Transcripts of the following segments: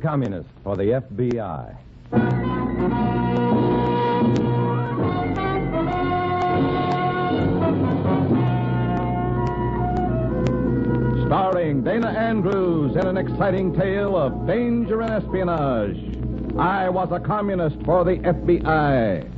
communist for the FBI. Starring Dana Andrews in an exciting tale of danger and espionage. I Was a Communist for the FBI.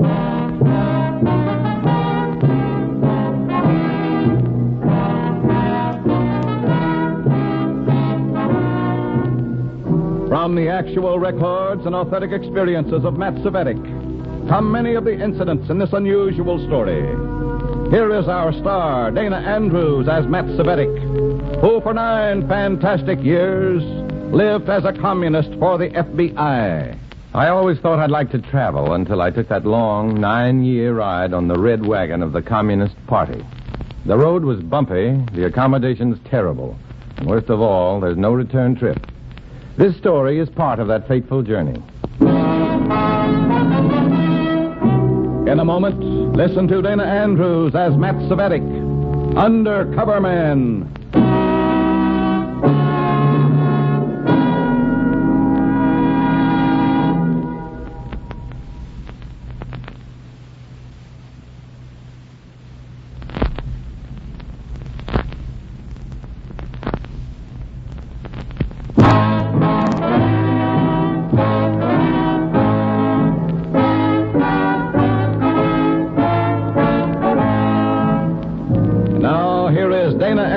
From the actual records and authentic experiences of Matt Cvetic come many of the incidents in this unusual story. Here is our star, Dana Andrews, as Matt Cvetic, who for 9 fantastic years lived as a communist for the FBI. I always thought I'd like to travel until I took that long 9-year ride on the red wagon of the Communist Party. The road was bumpy, the accommodations terrible, and worst of all, there's no return trip. This story is part of that fateful journey. In a moment, listen to Dana Andrews as Matt Cvetic, Undercover Man.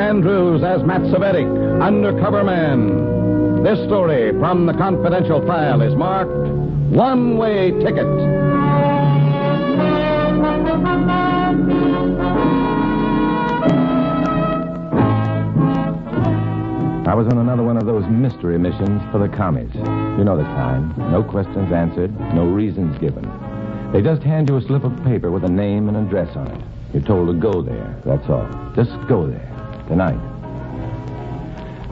Andrews as Matt Cvetic, Undercover Man. This story from the confidential file is marked One-Way Ticket. I was on another one of those mystery missions for the commies. You know the kind. No questions answered, no reasons given. They just hand you a slip of paper with a name and address on it. You're told to go there, that's all. Just go there. Tonight.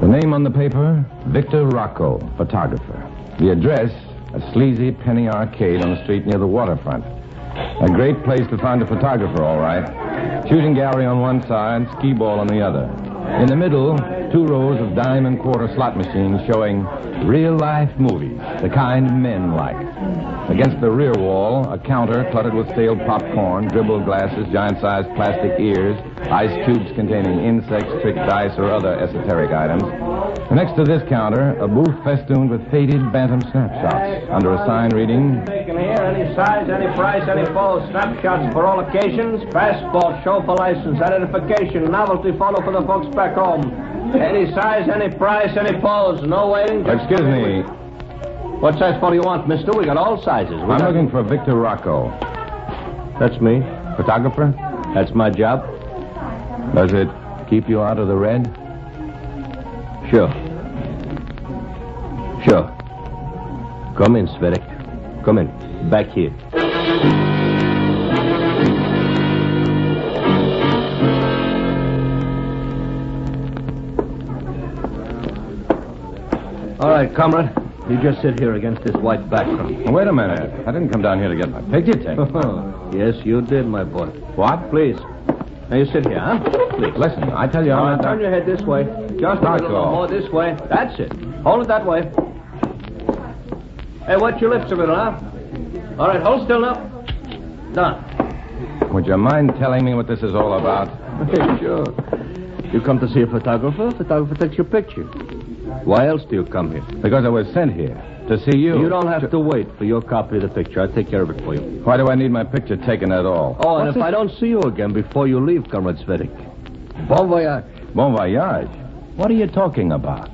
The name on the paper, Victor Rocco, photographer. The address, a sleazy penny arcade on the street near the waterfront. A great place to find a photographer, all right. Shooting gallery on one side, skee ball on the other. In the middle, 2 rows of dime and quarter slot machines showing real-life movies, the kind men like. Against the rear wall, a counter cluttered with stale popcorn, dribbled glasses, giant-sized plastic ears, ice cubes containing insects, trick dice, or other esoteric items. Next to this counter, a booth festooned with faded bantam snapshots under a sign reading, Taken here, any size, any price, any pose, snapshots for all occasions, passport, show for license, identification, novelty photo for the folks back home. Any size, any price, any pose, no waiting. Excuse me. What size photo you want, mister? We got all sizes. I'm looking for Victor Rocco. That's me. Photographer? That's my job. Does it keep you out of the red? Sure. Come in, Cvetic. Come in. Back here. All right, comrade. You just sit here against this white background. Wait a minute. I didn't come down here to get my picture taken. Yes, you did, my boy. What? Please. Now you sit here, huh? Please. Listen, I tell you, I'm not... Turn your head this way. Just a little more this way. That's it. Hold it that way. Hey, wet your lips a little, huh? All right, hold still now. Done. Would you mind telling me what this is all about? Sure. You come to see a photographer. Photographer takes your picture. Why else do you come here? Because I was sent here to see you. You don't have to wait for your copy of the picture. I'll take care of it for you. Why do I need my picture taken at all? Oh, and if I don't see you again before you leave, Comrade Cvetic. Bon voyage. Bon voyage? What are you talking about?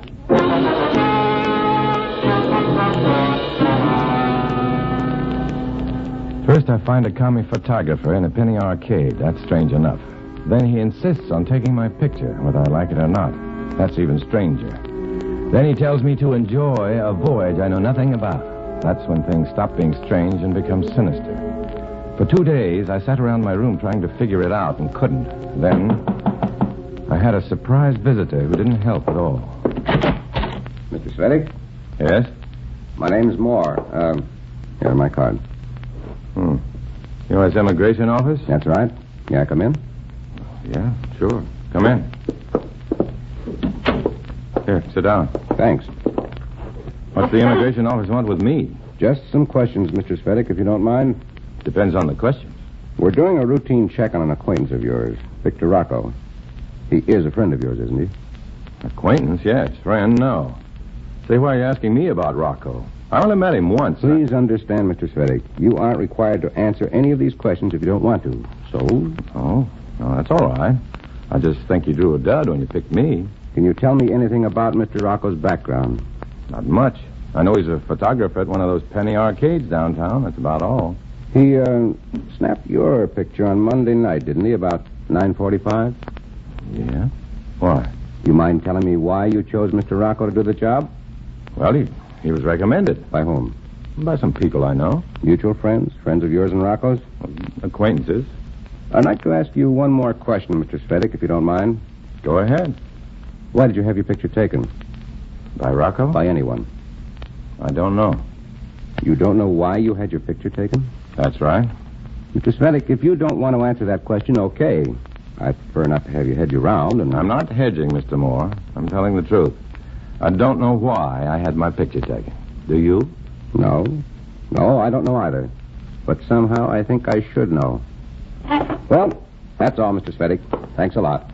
First, I find a commie photographer in a penny arcade. That's strange enough. Then he insists on taking my picture, whether I like it or not. That's even stranger. Then he tells me to enjoy a voyage I know nothing about. That's when things stop being strange and become sinister. For 2 days, I sat around my room trying to figure it out and couldn't. Then, I had a surprise visitor who didn't help at all. Mr. Cvetic? Yes? My name's Moore. Here's my card. U.S. Immigration Office? That's right. May I come in? Yeah, sure. Come in. Here, sit down. Thanks. What's the immigration office want with me? Just some questions, Mr. Cvetic, if you don't mind. Depends on the question. We're doing a routine check on an acquaintance of yours, Victor Rocco. He is a friend of yours, isn't he? Acquaintance, yes. Friend, no. Say, why are you asking me about Rocco? I only met him once. Please understand, Mr. Cvetic, you aren't required to answer any of these questions if you don't want to. So? Oh, well, that's all right. I just think you drew a dud when you picked me. Can you tell me anything about Mr. Rocco's background? Not much. I know he's a photographer at one of those penny arcades downtown. That's about all. He snapped your picture on Monday night, didn't he, about 9:45? Yeah? Why? You mind telling me why you chose Mr. Rocco to do the job? Well, he was recommended. By whom? By some people I know. Mutual friends? Friends of yours and Rocco's? Acquaintances. I'd like to ask you one more question, Mr. Cvetic, if you don't mind. Go ahead. Why did you have your picture taken? By Rocco? By anyone. I don't know. You don't know why you had your picture taken? That's right. Mr. Cvetic, if you don't want to answer that question, okay. I prefer not to have you hedge around and... I'm not hedging, Mr. Moore. I'm telling the truth. I don't know why I had my picture taken. Do you? No. No, I don't know either. But somehow I think I should know. Well, that's all, Mr. Cvetic. Thanks a lot.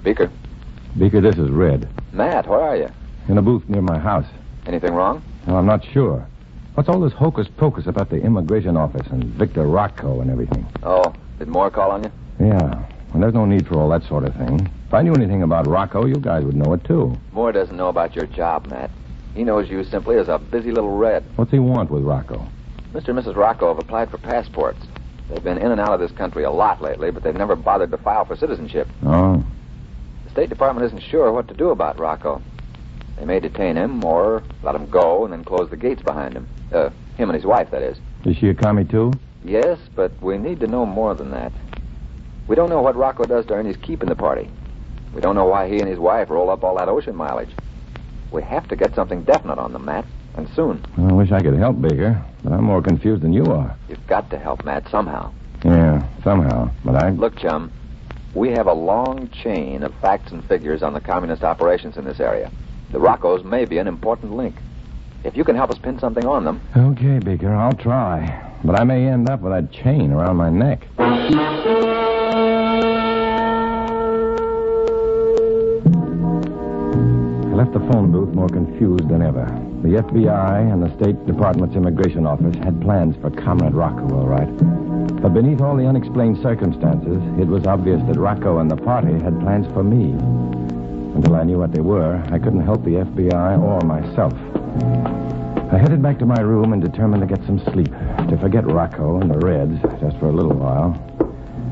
Beaker. Beaker, this is Red. Matt, where are you? In a booth near my house. Anything wrong? Well, I'm not sure. What's all this hocus-pocus about the immigration office and Victor Rocco and everything? Oh, did Moore call on you? Yeah. Well, there's no need for all that sort of thing. If I knew anything about Rocco, you guys would know it, too. Moore doesn't know about your job, Matt. He knows you simply as a busy little Red. What's he want with Rocco? Mr. and Mrs. Rocco have applied for passports. They've been in and out of this country a lot lately, but they've never bothered to file for citizenship. Oh. The State Department isn't sure what to do about Rocco. They may detain him or let him go and then close the gates behind him. Him and his wife, that is. Is she a commie, too? Yes, but we need to know more than that. We don't know what Rocco does to earn his keep in the party. We don't know why he and his wife roll up all that ocean mileage. We have to get something definite on them, Matt, and soon. Well, I wish I could help, Baker, but I'm more confused than you are. You've got to help, Matt, somehow. Yeah, somehow, but I... Look, chum, we have a long chain of facts and figures on the communist operations in this area. The Roccos may be an important link. If you can help us pin something on them... Okay, Baker, I'll try. But I may end up with that chain around my neck. I left the phone booth more confused than ever. The FBI and the State Department's immigration office had plans for Comrade Rocco, all right. But beneath all the unexplained circumstances, it was obvious that Rocco and the party had plans for me. Until I knew what they were, I couldn't help the FBI or myself. I headed back to my room and determined to get some sleep, to forget Rocco and the Reds just for a little while.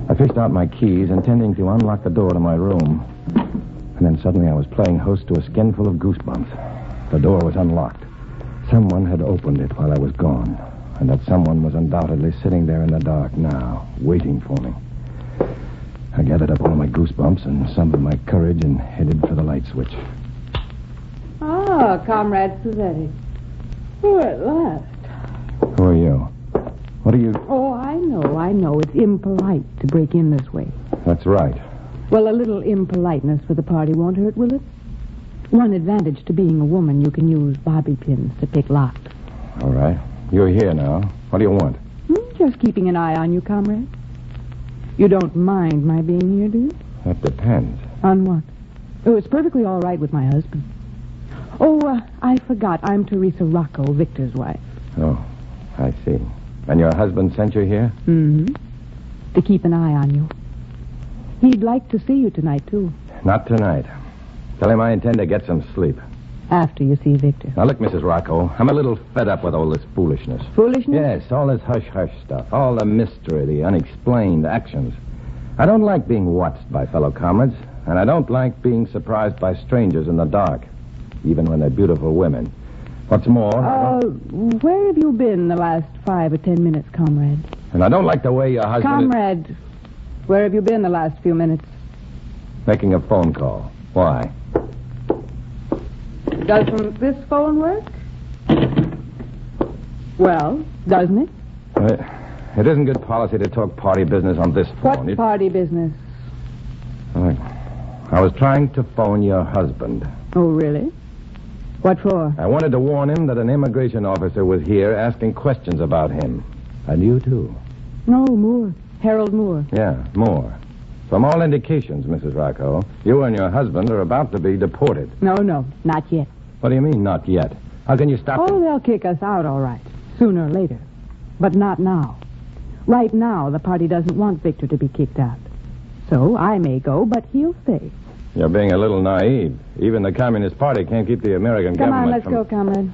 I fished out my keys, intending to unlock the door to my room. And then suddenly I was playing host to a skinful of goosebumps. The door was unlocked. Someone had opened it while I was gone, and that someone was undoubtedly sitting there in the dark now, waiting for me. I gathered up all my goosebumps and summoned my courage and headed for the light switch. Ah, Comrade Cvetic. Oh, at last. Who are you? What are you... Oh, I know. It's impolite to break in this way. That's right. Well, a little impoliteness for the party won't hurt, will it? One advantage to being a woman, you can use bobby pins to pick locks. All right. You're here now. What do you want? Just keeping an eye on you, comrade. You don't mind my being here, do you? That depends. On what? Oh, it's perfectly all right with my husband. Oh, I forgot. I'm Teresa Rocco, Victor's wife. Oh, I see. And your husband sent you here? Mm-hmm. To keep an eye on you. He'd like to see you tonight, too. Not tonight. Tell him I intend to get some sleep. After you see Victor. Now, look, Mrs. Rocco, I'm a little fed up with all this foolishness. Foolishness? Yes, all this hush-hush stuff. All the mystery, the unexplained actions. I don't like being watched by fellow comrades, and I don't like being surprised by strangers in the dark, even when they're beautiful women. What's more... Where have you been the last 5 or 10 minutes, comrade? And I don't like the way your husband... Comrade, Where have you been the last few minutes? Making a phone call. Why? Doesn't this phone work? Well, doesn't it? It isn't good policy to talk party business on this phone. What party business? I was trying to phone your husband. Oh, really? What for? I wanted to warn him that an immigration officer was here asking questions about him. And you, too. No, Moore. Harold Moore. Yeah, Moore. From all indications, Mrs. Rocco, you and your husband are about to be deported. No, not yet. What do you mean, not yet? How can you stop them? Oh, they'll kick us out, all right. Sooner or later. But not now. Right now, the party doesn't want Victor to be kicked out. So I may go, but he'll stay. You're being a little naive. Even the Communist Party can't keep the American government Come on, let's go, comrade.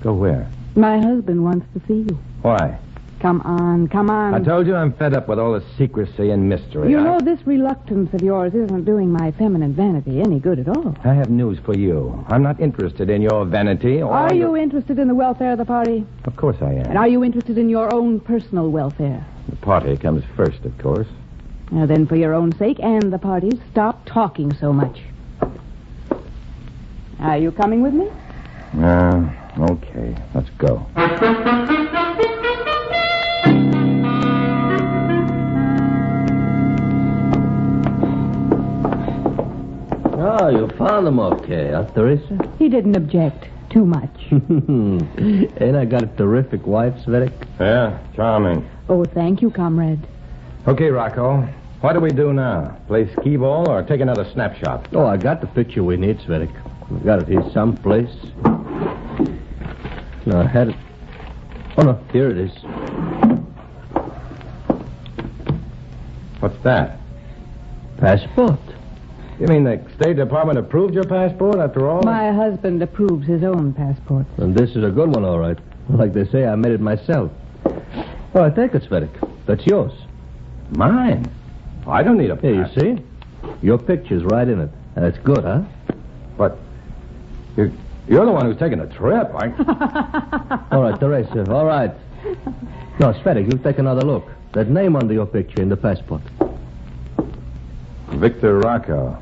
Go where? My husband wants to see you. Why? Come on. I told you I'm fed up with all the secrecy and mystery. You know, this reluctance of yours isn't doing my feminine vanity any good at all. I have news for you. I'm not interested in your vanity or... Are you interested in the welfare of the party? Of course I am. And are you interested in your own personal welfare? The party comes first, of course. Now then, for your own sake and the party's, stop talking so much. Are you coming with me? Okay. Let's go. Oh, you found him okay, huh, Teresa? He didn't object too much. Ain't I got a terrific wife, Cvetic? Yeah, charming. Oh, thank you, comrade. Okay, Rocco. What do we do now? Play skee-ball or take another snapshot? Oh, I got the picture we need, Cvetic. We got it here someplace. No, I had it. Oh, no, here it is. What's that? Passport. You mean the State Department approved your passport after all? My husband approves his own passport. And this is a good one, all right. Like they say, I made it myself. All right, take it, Cvetic. That's yours. Mine? I don't need a Here, you passport. see? Your picture's right in it. That's good, huh? But you're the one who's taking the trip. All right, Teresa, all right. No, Cvetic, you take another look. That name under your picture in the passport. Victor Rocco.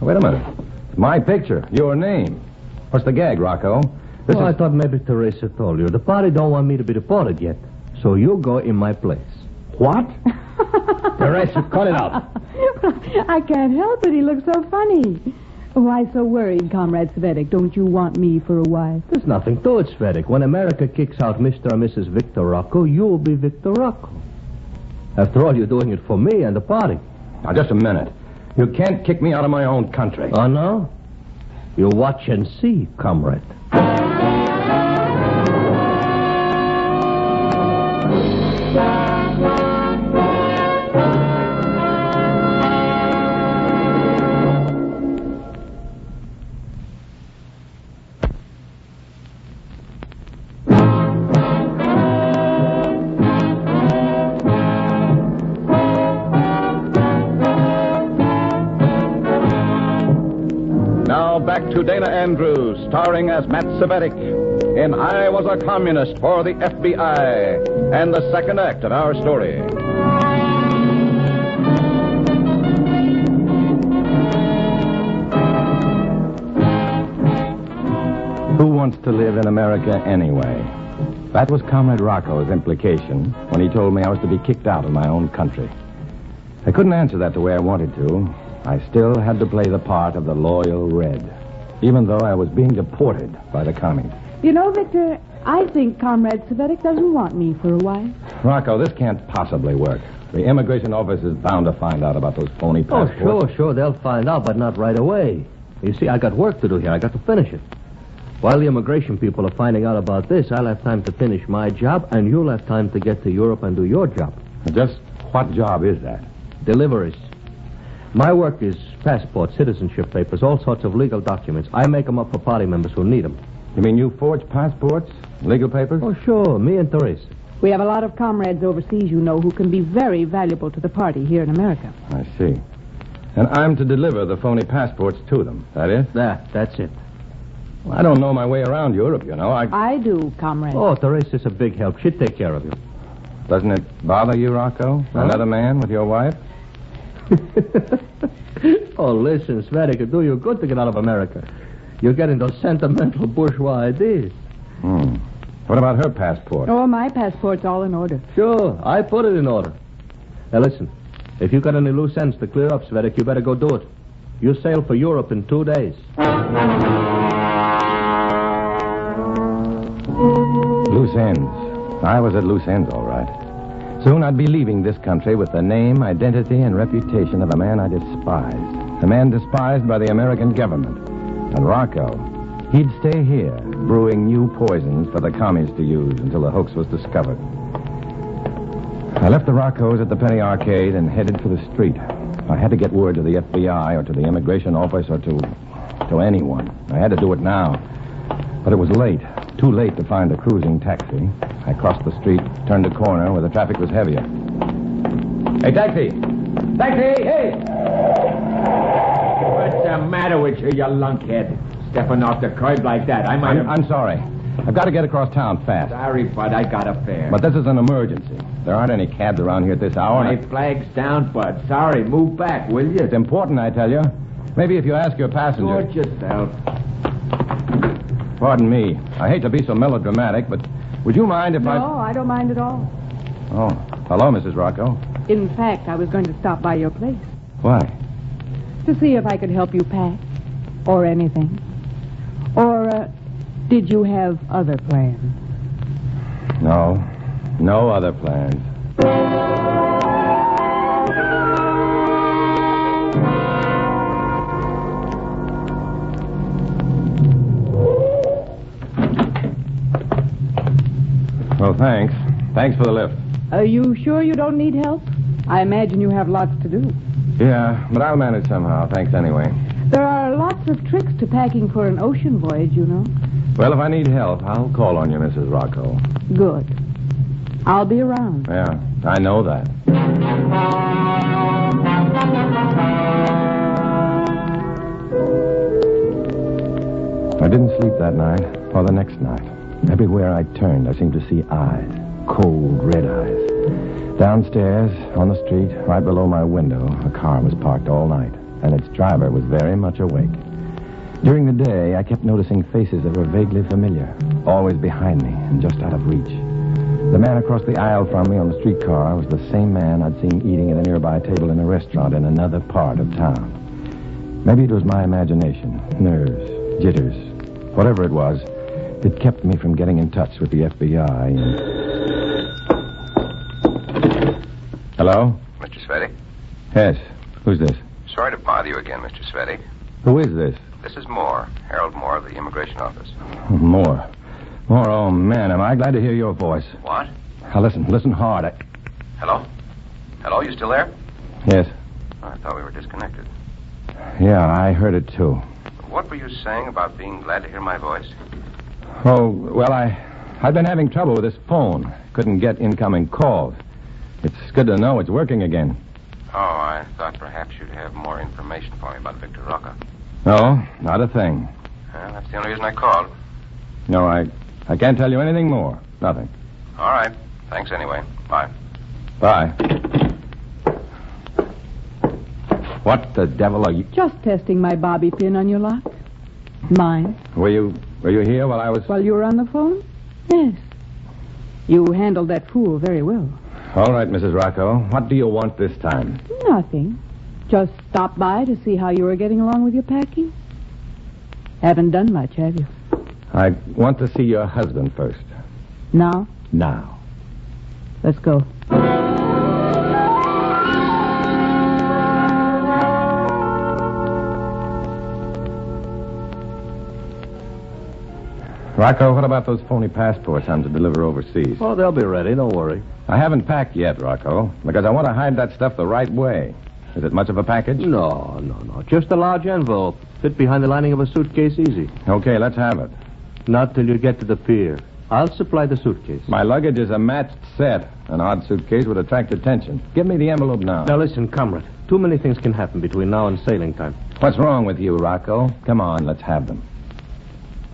Wait a minute. It's my picture. Your name. What's the gag, Rocco? I thought maybe Teresa told you. The party don't want me to be deported yet. So you go in my place. What? Teresa, cut it out. I can't help it. He looks so funny. Why so worried, Comrade Cvetic? Don't you want me for a wife? There's nothing to it, Cvetic. When America kicks out Mr. and Mrs. Victor Rocco, you'll be Victor Rocco. After all, you're doing it for me and the party. Now, just a minute. You can't kick me out of my own country. Oh, no? You watch and see, comrade. Back to Dana Andrews, starring as Matt Cvetic in I Was a Communist for the FBI, and the second act of our story. Who wants to live in America anyway? That was Comrade Rocco's implication when he told me I was to be kicked out of my own country. I couldn't answer that the way I wanted to. I still had to play the part of the loyal Red, even though I was being deported by the commies. You know, Victor, I think Comrade Cvetic doesn't want me for a wife. Rocco, this can't possibly work. The immigration office is bound to find out about those phony passports. Oh, sure, they'll find out, but not right away. You see, I got work to do here. I got to finish it. While the immigration people are finding out about this, I'll have time to finish my job, and you'll have time to get to Europe and do your job. Just what job is that? Deliveries. My work is passports, citizenship papers, all sorts of legal documents. I make them up for party members who need them. You mean you forge passports, legal papers? Oh, sure, me and Teresa. We have a lot of comrades overseas, you know, who can be very valuable to the party here in America. I see. And I'm to deliver the phony passports to them, that is? That's it. Well, I don't know my way around Europe, you know. I do, comrade. Oh, Teresa's a big help. She'd take care of you. Doesn't it bother you, Rocco? Huh? Another man with your wife? Oh, listen, Cvetic, it'd do you good to get out of America. You're getting those sentimental bourgeois ideas. What about her passport? Oh, my passport's all in order. Sure, I put it in order. Now, listen, if you got any loose ends to clear up, Cvetic, you better go do it. You sail for Europe in 2 days. Loose ends. I was at loose ends, all right. Soon I'd be leaving this country with the name, identity, and reputation of a man I despised. A man despised by the American government. And Rocco, he'd stay here, brewing new poisons for the commies to use until the hoax was discovered. I left the Roccos at the Penny Arcade and headed for the street. I had to get word to the FBI or to the immigration office or to anyone. I had to do it now. But it was late. Too late to find a cruising taxi. I crossed the street, turned a corner where the traffic was heavier. Hey, taxi! Taxi! Hey! What's the matter with you, you lunkhead? Stepping off the curb like that. I'm sorry. I've got to get across town fast. Sorry, Bud, I got a fare. But this is an emergency. There aren't any cabs around here at this hour. My flag's down, Bud. Sorry, move back, will you? It's important, I tell you. Maybe if you ask your passenger... Sort yourself. Pardon me. I hate to be so melodramatic, but would you mind if No, I don't mind at all. Oh, hello, Mrs. Rocco. In fact, I was going to stop by your place Why? to see if I could help you pack or anything. Or, did you have other plans? No other plans. Well, thanks. Thanks for the lift. Are you sure you don't need help? I imagine you have lots to do. Yeah, but I'll manage somehow. Thanks anyway. There are lots of tricks to packing for an ocean voyage, you know. Well, if I need help, I'll call on you, Mrs. Rocco. Good. I'll be around. Yeah, I know that. I didn't sleep that night or the next night. Everywhere I turned, I seemed to see eyes. Cold, red eyes. Downstairs, on the street, right below my window, a car was parked all night, and its driver was very much awake. During the day, I kept noticing faces that were vaguely familiar, always behind me and just out of reach. The man across the aisle from me on the streetcar was the same man I'd seen eating at a nearby table in a restaurant in another part of town. Maybe it was my imagination, nerves, jitters. Whatever it was, it kept me from getting in touch with the FBI and... Hello? Mr. Cvetic? Yes. Who's this? Sorry to bother you again, Mr. Cvetic. Who is this? This is Moore, Harold Moore of the Immigration Office. Moore. Moore, oh, man, am I glad to hear your voice. What? Now, listen hard. Hello? Hello, you still there? Yes. Oh, I thought we were disconnected. Yeah, I heard it, too. What were you saying about being glad to hear my voice? Oh, well, I've been having trouble with this phone. Couldn't get incoming calls. It's good to know it's working again. Oh, I thought perhaps you'd have more information for me about Victor Rocca. No, not a thing. Well, that's the only reason I called. No, I can't tell you anything more. Nothing. All right. Thanks anyway. Bye. Bye. What the devil are you... Just testing my bobby pin on your lock. Mine. Were you here while I was... While you were on the phone? Yes. You handled that fool very well. All right, Mrs. Rocco. What do you want this time? Nothing. Just stopped by to see how you were getting along with your packing. Haven't done much, have you? I want to see your husband first. Now? Now. Let's go. Rocco, what about those phony passports I'm to deliver overseas? Oh, they'll be ready. Don't worry. I haven't packed yet, Rocco, because I want to hide that stuff the right way. Is it much of a package? No. Just a large envelope. Fit behind the lining of a suitcase easy. Okay, let's have it. Not till you get to the pier. I'll supply the suitcase. My luggage is a matched set. An odd suitcase would attract attention. Give me the envelope now. Now listen, comrade. Too many things can happen between now and sailing time. What's wrong with you, Rocco? Come on, let's have them.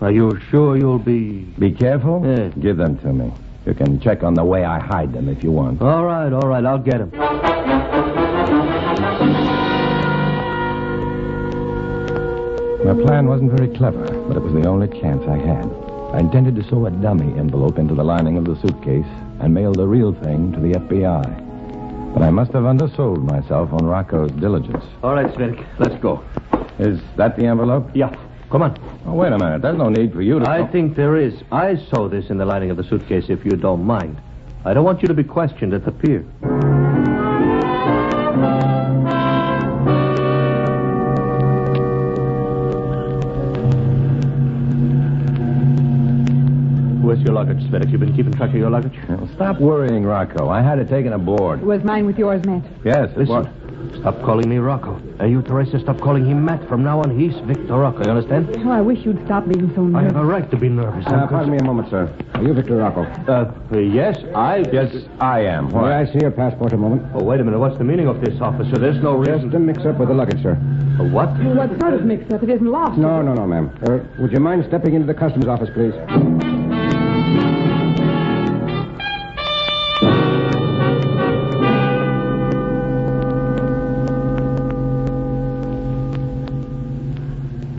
Are you sure you'll be... Be careful? Yeah. Give them to me. You can check on the way I hide them if you want. All right, I'll get him. My plan wasn't very clever, but it was the only chance I had. I intended to sew a dummy envelope into the lining of the suitcase and mail the real thing to the FBI. But I must have undersold myself on Rocco's diligence. All right, Cvetic, let's go. Is that the envelope? Yeah, come on. Oh, wait a minute. There's no need for you to... I think there is. I sew this in the lining of the suitcase, if you don't mind. I don't want you to be questioned at the pier. Where's your luggage, Cvetic? You've been keeping track of your luggage? Well, stop worrying, Rocco. I had it taken aboard. Was mine with yours, Matt? Yes, Listen, stop calling me Rocco. And you, Teresa, stop calling him Matt. From now on, he's Victor Rocco. You understand? Oh, I wish you'd stop being so nervous. I have a right to be nervous. Pardon me a moment, sir. Are you Victor Rocco? Yes, Yes, I am. May I see your passport a moment? Oh, wait a minute. What's the meaning of this, officer? There's no reason... Just a mix-up with the luggage, sir. What? What sort of mix-up? It isn't lost. No, ma'am. Would you mind stepping into the customs office, please?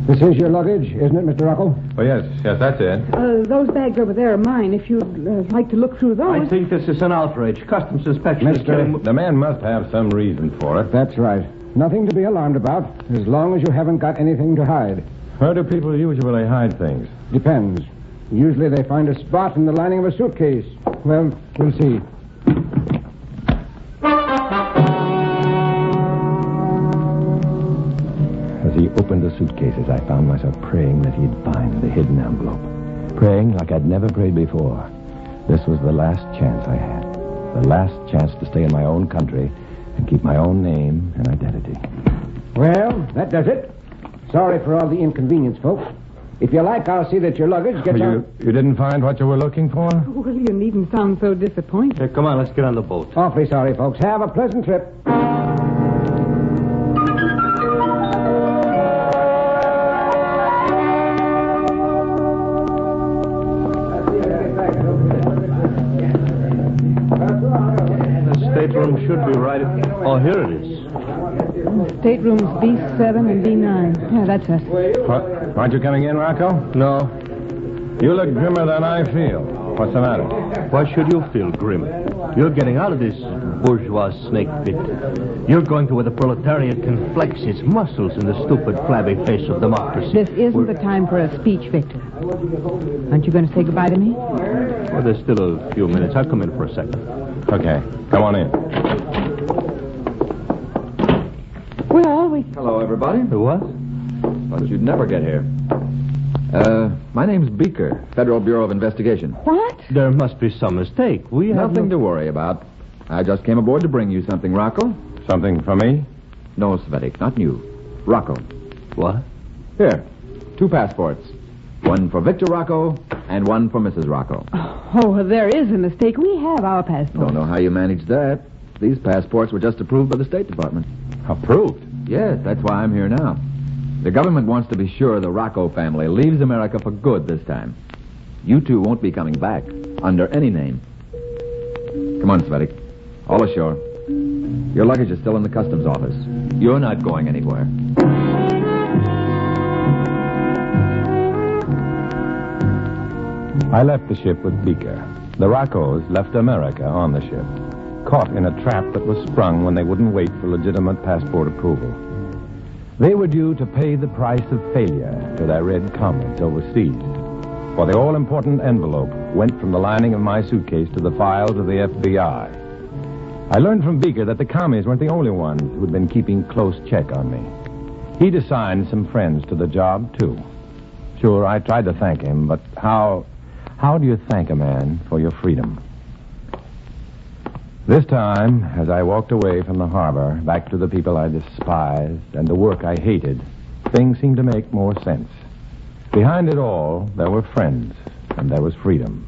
This is your luggage, isn't it, Mr. Rocco? Oh, yes, that's it. Those bags over there are mine. If you'd like to look through those... I think this is an outrage. Customs inspection is killing... The man must have some reason for it. That's right. Nothing to be alarmed about, as long as you haven't got anything to hide. Where do people usually hide things? Depends. Usually they find a spot in the lining of a suitcase. Well, we'll see. As he opened the suitcases, I found myself praying that he'd find the hidden envelope. Praying like I'd never prayed before. This was the last chance I had. The last chance to stay in my own country and keep my own name and identity. Well, that does it. Sorry for all the inconvenience, folks. If you like, I'll see that your luggage gets You didn't find what you were looking for? Well, you needn't sound so disappointed. Hey, come on, let's get on the boat. Awfully sorry, folks. Have a pleasant trip. The stateroom should be right... Oh, here it is. Staterooms B7 and B9. Yeah, that's us. Aren't you coming in, Rocco? No. You look grimmer than I feel. What's the matter? Why should you feel grim? You're getting out of this bourgeois snake pit. You're going to where the proletariat can flex its muscles in the stupid, flabby face of democracy. This isn't the time for a speech, Victor. Aren't you going to say goodbye to me? Well, there's still a few minutes. I'll come in for a second. Okay, come on in. Well, Hello, everybody. What? Thought you'd never get here. My name's Beaker, Federal Bureau of Investigation. What? There must be some mistake. We have Nothing to worry about. I just came aboard to bring you something, Rocco. Something for me? No, Cvetic, not you. Rocco. What? Here, 2 passports. One for Victor Rocco and one for Mrs. Rocco. Oh, there is a mistake. We have our passports. Don't know how you managed that. These passports were just approved by the State Department. Approved? Yes, that's why I'm here now. The government wants to be sure the Rocco family leaves America for good this time. You two won't be coming back under any name. Come on, Cvetic. All ashore. Your luggage is still in the customs office. You're not going anywhere. I left the ship with Beaker. The Roccos left America on the ship, caught in a trap that was sprung when they wouldn't wait for legitimate passport approval. They were due to pay the price of failure to their red comrades overseas. For the all-important envelope went from the lining of my suitcase to the files of the FBI. I learned from Beaker that the commies weren't the only ones who'd been keeping close check on me. He'd assigned some friends to the job, too. Sure, I tried to thank him, but how do you thank a man for your freedom? This time, as I walked away from the harbor, back to the people I despised and the work I hated, things seemed to make more sense. Behind it all, there were friends, and there was freedom.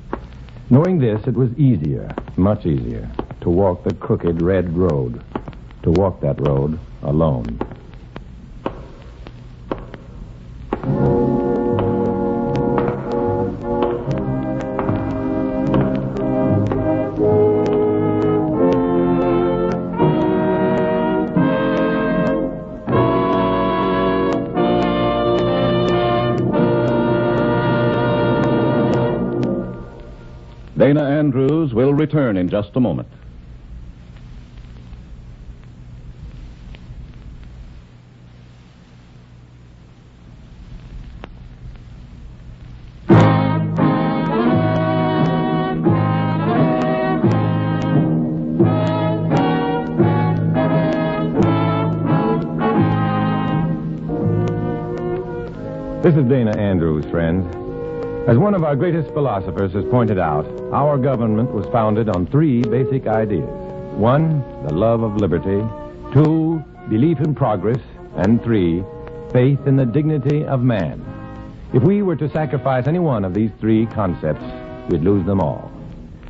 Knowing this, it was easier, much easier, to walk the crooked red road, to walk that road alone. Dana Andrews will return in just a moment. This is Dana Andrews, friends. As one of our greatest philosophers has pointed out, our government was founded on three basic ideas. One, the love of liberty. Two, belief in progress. And three, faith in the dignity of man. If we were to sacrifice any one of these three concepts, we'd lose them all.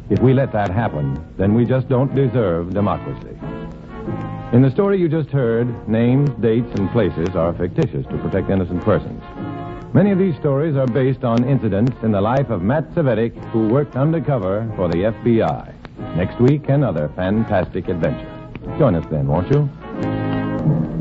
If we let that happen, then we just don't deserve democracy. In the story you just heard, names, dates, and places are fictitious to protect innocent persons. Many of these stories are based on incidents in the life of Matt Cvetic, who worked undercover for the FBI. Next week, another fantastic adventure. Join us then, won't you?